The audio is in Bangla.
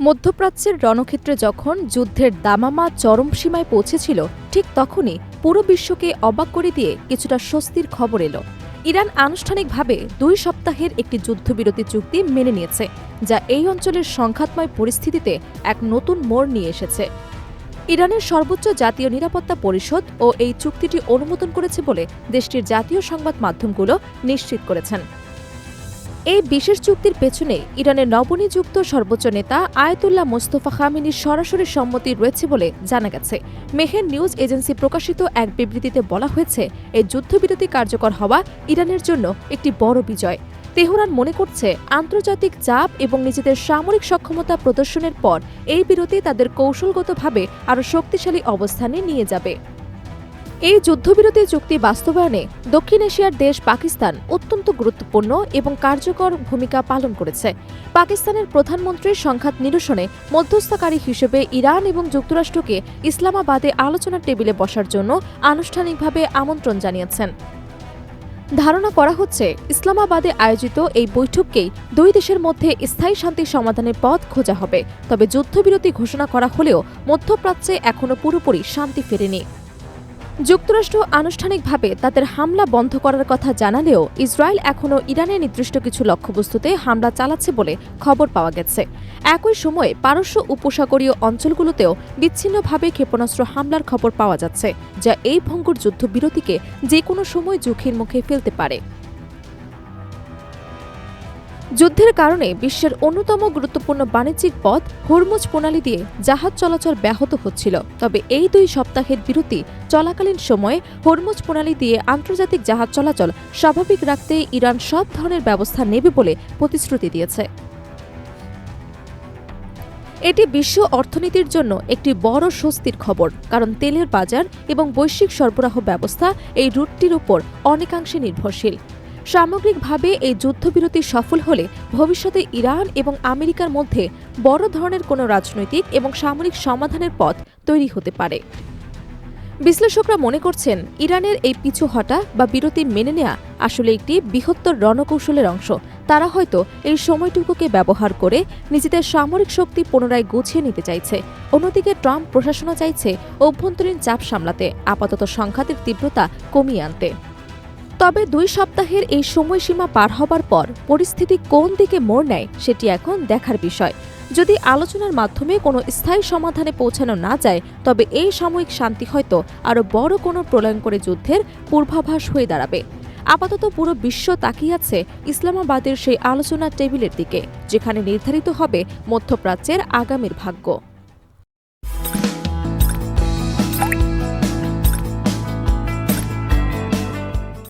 মধ্যপ্রাচ্যের রণক্ষেত্রে যখন যুদ্ধের দামামা চরম সীমায় পৌঁছেছিল, ঠিক তখনই পুরো বিশ্বকে অবাক করে দিয়ে কিছুটা স্বস্তির খবর এলো। ইরান আনুষ্ঠানিকভাবে 2 সপ্তাহের একটি যুদ্ধবিরতি চুক্তি মেনে নিয়েছে, যা এই অঞ্চলের সংঘাতময় পরিস্থিতিতে এক নতুন মোড় নিয়ে এসেছে। ইরানের সর্বোচ্চ জাতীয় নিরাপত্তা পরিষদ ও এই চুক্তিটি অনুমোদন করেছে বলে দেশটির জাতীয় সংবাদ মাধ্যমগুলো নিশ্চিত করেছেন। এই বিশেষ চুক্তির পেছনে ইরানের নবনিযুক্ত সর্বোচ্চ নেতা আয়াতুল্লাহ মোস্তফা খামেনির সরাসরি সম্মতি রয়েছে বলে জানা গেছে। মেহের নিউজ এজেন্সি প্রকাশিত এক বিবৃতিতে বলা হয়েছে, এই যুদ্ধবিরতি কার্যকর হওয়া ইরানের জন্য একটি বড় বিজয়। তেহরান মনে করছে, আন্তর্জাতিক চাপ এবং নিজেদের সামরিক সক্ষমতা প্রদর্শনের পর এই বিরতি তাদের কৌশলগতভাবে আরও শক্তিশালী অবস্থানে নিয়ে যাবে। এই যুদ্ধবিরতি চুক্তি বাস্তবায়নে দক্ষিণ এশিয়ার দেশ পাকিস্তান অত্যন্ত গুরুত্বপূর্ণ এবং কার্যকর ভূমিকা পালন করেছে। পাকিস্তানের প্রধানমন্ত্রীর সংঘাত নিরসনে মধ্যস্থতাকারী হিসেবে ইরান এবং যুক্তরাষ্ট্রকে ইসলামাবাদে আলোচনার টেবিলে বসার জন্য আনুষ্ঠানিকভাবে আমন্ত্রণ জানিয়েছেন। ধারণা করা হচ্ছে, ইসলামাবাদে আয়োজিত এই বৈঠককেই 2 দেশের মধ্যে স্থায়ী শান্তি সমাধানের পথ খোঁজা হবে। তবে যুদ্ধবিরতি ঘোষণা করা হলেও মধ্যপ্রাচ্যে এখনও পুরোপুরি শান্তি ফেরেনি। যুক্তরাষ্ট্র আনুষ্ঠানিকভাবে তাদের হামলা বন্ধ করার কথা জানালেও ইসরায়েল এখনও ইরানের নির্দিষ্ট কিছু লক্ষ্যবস্তুতে হামলা চালাচ্ছে বলে খবর পাওয়া গেছে। একই সময়ে পারস্য উপসাগরীয় অঞ্চলগুলোতেও বিচ্ছিন্নভাবে ক্ষেপণাস্ত্র হামলার খবর পাওয়া যাচ্ছে, যা এই ভঙ্গুর যুদ্ধবিরতিকে যে কোনো সময় ঝুঁকির মুখে ফেলতে পারে। যুদ্ধের কারণে বিশ্বের অন্যতম গুরুত্বপূর্ণ বাণিজ্যিক পথ হরমুজ প্রণালী দিয়ে জাহাজ চলাচল ব্যাহত হচ্ছিল। তবে এই 2 সপ্তাহের বিরতি চলাকালীন সময়ে হরমুজ প্রণালী দিয়ে আন্তর্জাতিক জাহাজ চলাচল স্বাভাবিক রাখতে ইরান সব ধরনের ব্যবস্থা নেবে বলে প্রতিশ্রুতি দিয়েছে। এটি বিশ্ব অর্থনীতির জন্য একটি বড় স্বস্তির খবর, কারণ তেলের বাজার এবং বৈশ্বিক সরবরাহ ব্যবস্থা এই রুটটির উপর অনেকাংশে নির্ভরশীল। সামগ্রিকভাবে এই যুদ্ধবিরতি সফল হলে ভবিষ্যতে ইরান এবং আমেরিকার মধ্যে বড় ধরনের কোনো রাজনৈতিক এবং সামরিক সমাধানের পথ তৈরি হতে পারে। বিশ্লেষকরা মনে করছেন, ইরানের এই পিছু হটা বা বিরতি মেনে নেওয়া আসলে একটি বৃহত্তর রণকৌশলের অংশ। তারা হয়তো এই সময়টুকুকে ব্যবহার করে নিজেদের সামরিক শক্তি পুনরায় গুছিয়ে নিতে চাইছে। অন্যদিকে ট্রাম্প প্রশাসনও চাইছে অভ্যন্তরীণ চাপ সামলাতে, আপাতত সংঘাতের তীব্রতা কমিয়ে আনতে। তবে 2 সপ্তাহের এই সময়সীমা পার হবার পর পরিস্থিতি কোন দিকে মোড় নেয় সেটি এখন দেখার বিষয়। যদি আলোচনার মাধ্যমে কোনো স্থায়ী সমাধানে পৌঁছানো না যায়, তবে এই সাময়িক শান্তি হয়তো আরও বড় কোনো প্রলয়ঙ্করী যুদ্ধের পূর্বাভাস হয়ে দাঁড়াবে। আপাতত পুরো বিশ্ব তাকিয়ে আছে ইসলামাবাদের সেই আলোচনার টেবিলের দিকে, যেখানে নির্ধারিত হবে মধ্যপ্রাচ্যের আগামীর ভাগ্য।